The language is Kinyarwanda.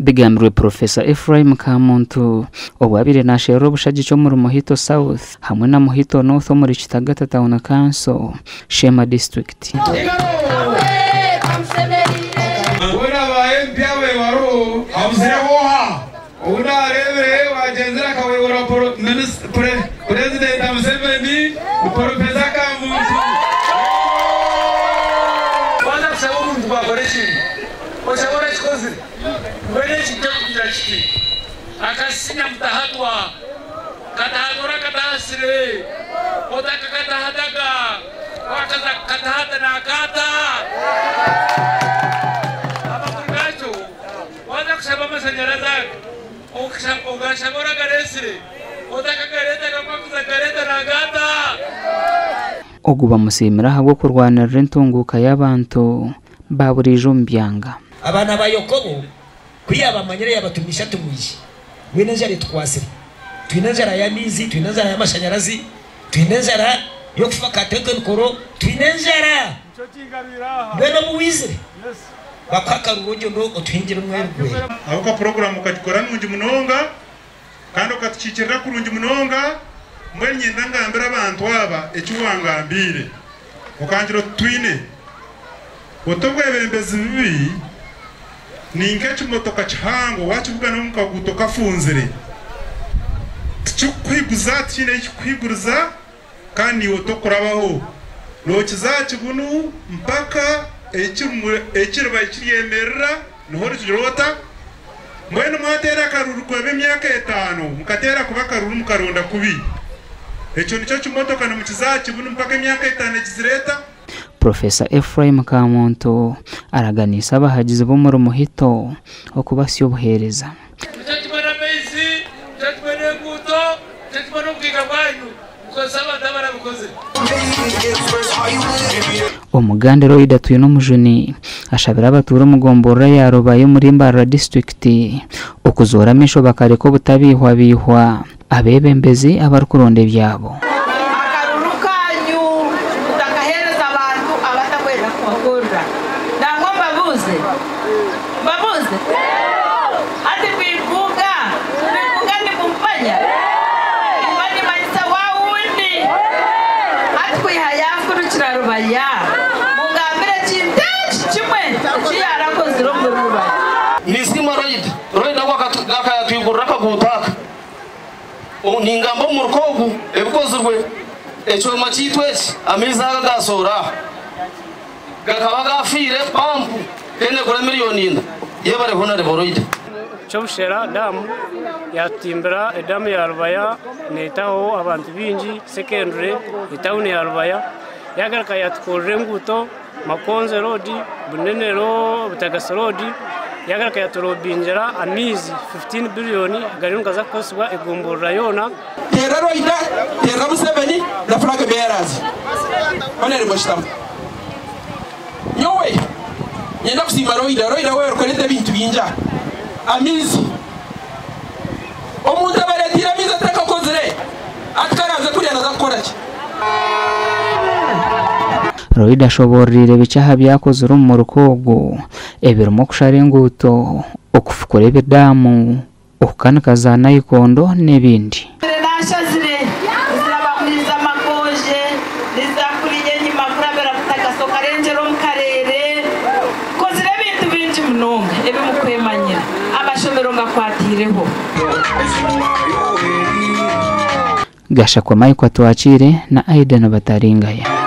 bigambiwe Professor Ephraim Kamuntu obwabire nashero bushaji cyo muri Muhito South hamwe na Muhito North muri Kitagata Town Council Shema District. President Museveni Professor Kamuntu wana kusaba umuntu bakoresha osabora chikozi wene chitokira chiti akasina mtahatwa katahadora katahasire otaka katahadaga wakaza katahada na kata abakungacho wana kusaba masanyaraza okashabora garesire oguba musimira habwo kurwanira intunguka y'abantu baburijo mbyanga abana bayokobo kwiyaba manyere yabatumisha tumuyi winenjara twasire twinenjara ya mizi twinenjara ya mashanyarazi twinenjara yo kufaka tekenkoro twinenjara beno muwizire bakaka rurojo ndo otwinjira mwerwe aho program ukakora nungi munonga kandi ukatucikira kurungi munonga mwenye ndangambira abantu aba ekiwangambire ukanjiro twine otobwe bembezi bibi ninke kimotoka kihango wakivuga no mukaguto kafunzire cyukwiguza tine cyukwiguruza kandi otokurabaho no kizakibunu mpaka ekirba ekiriyemerera noho kirota mwene mwatera karuru kwa b'imyaka 5 mukatera kuba karuru mukaronda kubi echo nico kimotoka no mukizakibunu mpaka imyaka 5 kizireta. Professor Ephraim Kamuntu araganisa abahagize bo muri Muhito okubasyo buhereza Omugande Roida tuyo no mujuni ashabira abatura mugombora ya Rubaye muri Mbarara district okuzora misho bakareko butabihwa bihwa abebembezi abarukuronde byabo ningambo murukogu ebikozurwe echo machitwezi amiza gasora gakaba gafire pampu kene kula miliyoni inda yebare hona reboroide Chobushera damu yatimbira edamu ya Rubaya netaho abantu bingi secondary itauni ya Rubaya yagaraka yatkorre nguto Makonze road Bunenero Butagasa road yagaraka yatorobinjira amizi 15 billion garinga za koswa egombora yona terero ida terero Museveni na flag bearers onere boshtam nyowe yenda kusima roida wewe rukolete bintu binja amizi omuntu abaretira amizi atakakozere akaraza kuri anaza kukorachi Roida shoborire bicaha byakoze mu rukogo ebirimo kusharenguto okufukora ebidamu okukanakaza nayikondo nebindi Gasha kwa Maiko Twachire na Aiden Bataringaya.